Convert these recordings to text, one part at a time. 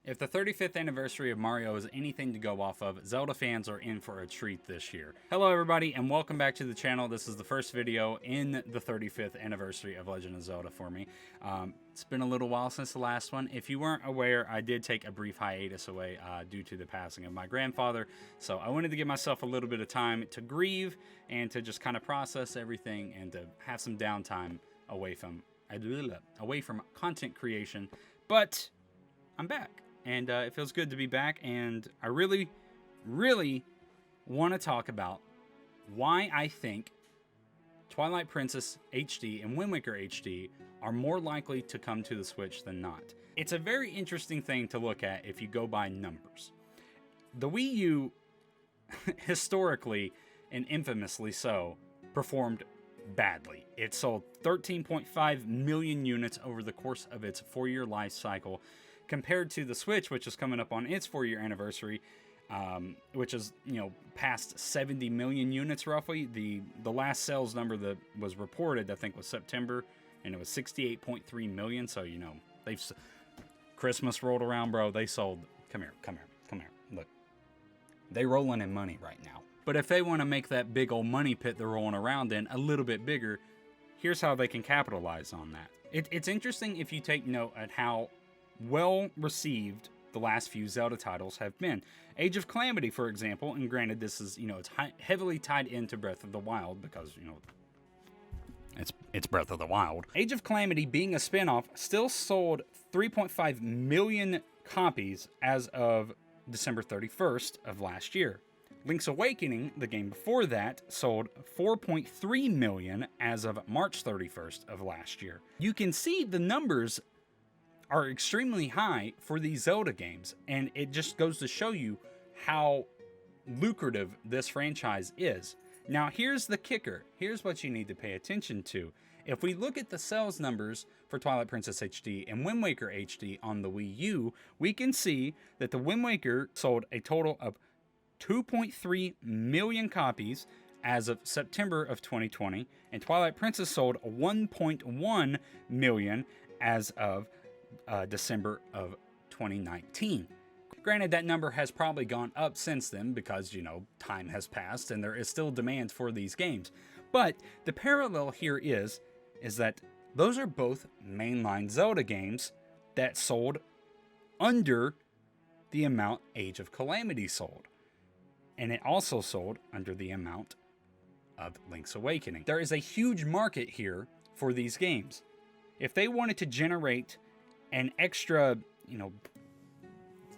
If the 35th anniversary of Mario is anything to go off of, Zelda fans are in for a treat this year. Hello everybody and welcome back to the channel. This is the first video in the 35th anniversary of Legend of Zelda for me. It's been a little while since the last one. If you weren't aware, I did take a brief hiatus away due to the passing of my grandfather. So I wanted to give myself a little bit of time to grieve and to just kind of process everything and to have some downtime away from content creation. But I'm back. And it feels good to be back, and I really want to talk about why I think Twilight Princess HD and Wind Waker HD are more likely to come to the Switch than not. It's a very interesting thing to look at if you go by numbers. The Wii U, historically and infamously so, performed badly. It sold 13.5 million units over the course of its 4-year life cycle, compared to the Switch, which is coming up on its 4-year anniversary, which is, past 70 million units roughly. The last sales number that was reported, I think, was September, and it was 68.3 million. So, Christmas rolled around, bro. They sold. Come here. Look, they rolling in money right now. But if they want to make that big old money pit they're rolling around in a little bit bigger, here's how they can capitalize on that. It's interesting if you take note at how well received the last few Zelda titles have been. Age of Calamity, for example, and granted this is, it's heavily tied into Breath of the Wild because, it's Breath of the Wild. Age of Calamity, being a spin-off, still sold 3.5 million copies as of December 31st of last year. Link's Awakening, the game before that, sold 4.3 million as of March 31st of last year. You can see the numbers are extremely high for these Zelda games, and it just goes to show you how lucrative this franchise is. Now here's the kicker. Here's what you need to pay attention to. If we look at the sales numbers for Twilight Princess HD and Wind Waker HD on the Wii U, we can see that the Wind Waker sold a total of 2.3 million copies as of September of 2020, and Twilight Princess sold 1.1 million as of December of 2019. Granted, that number has probably gone up since then because, time has passed and there is still demand for these games. But the parallel here is that those are both mainline Zelda games that sold under the amount Age of Calamity sold. And it also sold under the amount of Link's Awakening. There is a huge market here for these games. If they wanted to generate an extra,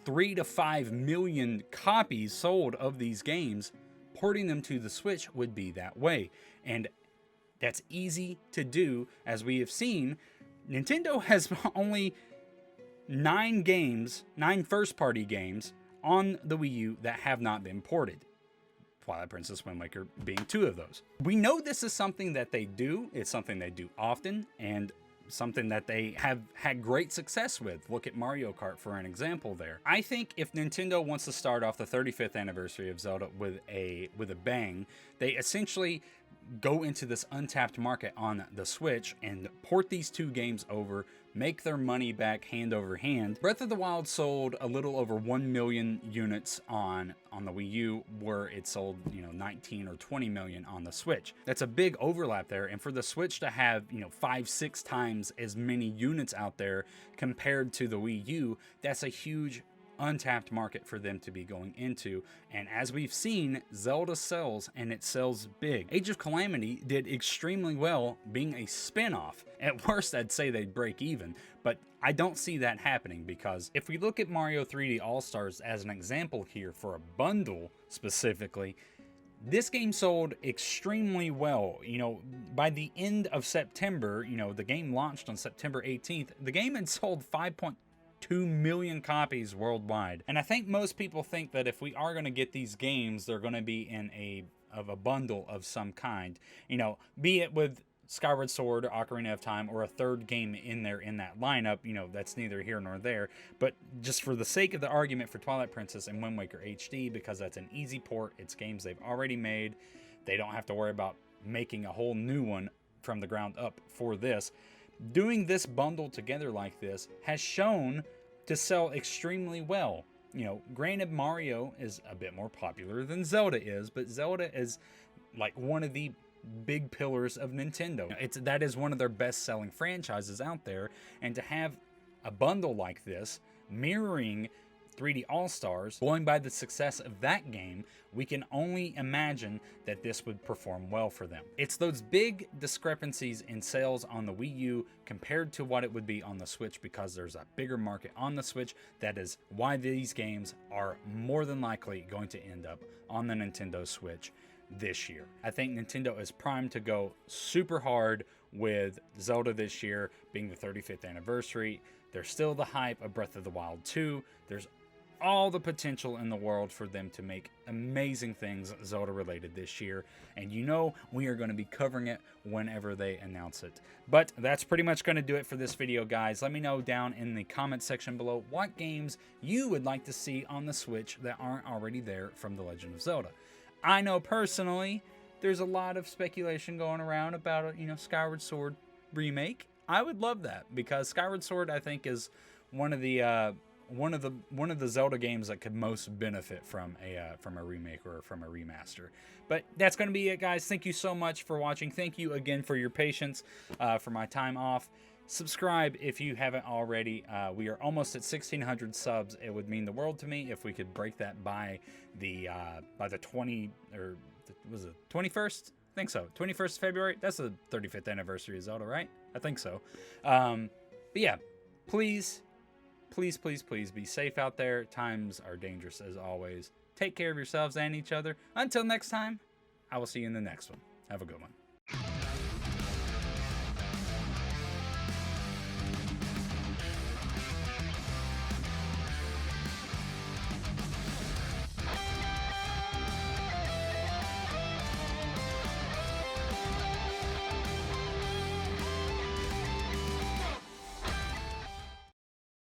3 to 5 million copies sold of these games, porting them to the Switch would be that way. And that's easy to do. As we have seen, Nintendo has only 9 first-party games on the Wii U that have not been ported. Twilight Princess, Wind Waker being 2 of those. We know this is something that they do. It's something they do often, and something that they have had great success with. Look at Mario Kart for an example there. I think if Nintendo wants to start off the 35th anniversary of Zelda with a bang, they essentially go into this untapped market on the Switch and port these 2 games over, make their money back hand over hand. Breath of the Wild sold a little over 1 million units on the Wii U, where it sold 19 or 20 million on the Switch. That's a big overlap there, and for the Switch to have 5-6 times as many units out there compared to the Wii U, that's a huge untapped market for them to be going into. And as we've seen, Zelda sells, and it sells big. Age of Calamity did extremely well being a spin-off. At worst, I'd say they'd break even, but I don't see that happening, because if we look at Mario 3D All-Stars as an example here for a bundle specifically, this game sold extremely well. By the end of September, the game launched on September 18th, the game had sold 5.2 million copies worldwide. And I think most people think that if we are going to get these games, they're going to be in a bundle of some kind. Be it with Skyward Sword, Ocarina of Time, or a third game in there in that lineup. That's neither here nor there. But just for the sake of the argument for Twilight Princess and Wind Waker HD, because that's an easy port, it's games they've already made. They don't have to worry about making a whole new one from the ground up for this. Doing this bundle together like this has shown to sell extremely well. You know, granted, Mario is a bit more popular than Zelda is, but Zelda is like one of the big pillars of Nintendo. That is one of their best-selling franchises out there, and to have a bundle like this mirroring 3D All-Stars, going by the success of that game, we can only imagine that this would perform well for them. It's those big discrepancies in sales on the Wii U compared to what it would be on the Switch, because there's a bigger market on the Switch. That is why these games are more than likely going to end up on the Nintendo Switch this year. I think Nintendo is primed to go super hard with Zelda this year, being the 35th anniversary. There's still the hype of Breath of the Wild 2. There's all the potential in the world for them to make amazing things Zelda related this year, and you know we are going to be covering it whenever they announce it. But that's pretty much going to do it for this video, guys. Let me know down in the comment section below what games you would like to see on the Switch that aren't already there from The Legend of Zelda. I know personally there's a lot of speculation going around about a, Skyward Sword remake. I would love that, because Skyward Sword, I think, is one of the Zelda games that could most benefit from a remake or from a remaster. But that's going to be it, guys. Thank you so much for watching. Thank you again for your patience for my time off. Subscribe if you haven't already. We are almost at 1,600 subs. It would mean the world to me if we could break that by the 21st? I think so. 21st of February. That's the 35th anniversary of Zelda, right? I think so. But yeah, please be safe out there. Times are dangerous as always. Take care of yourselves and each other. Until next time, I will see you in the next one. Have a good one.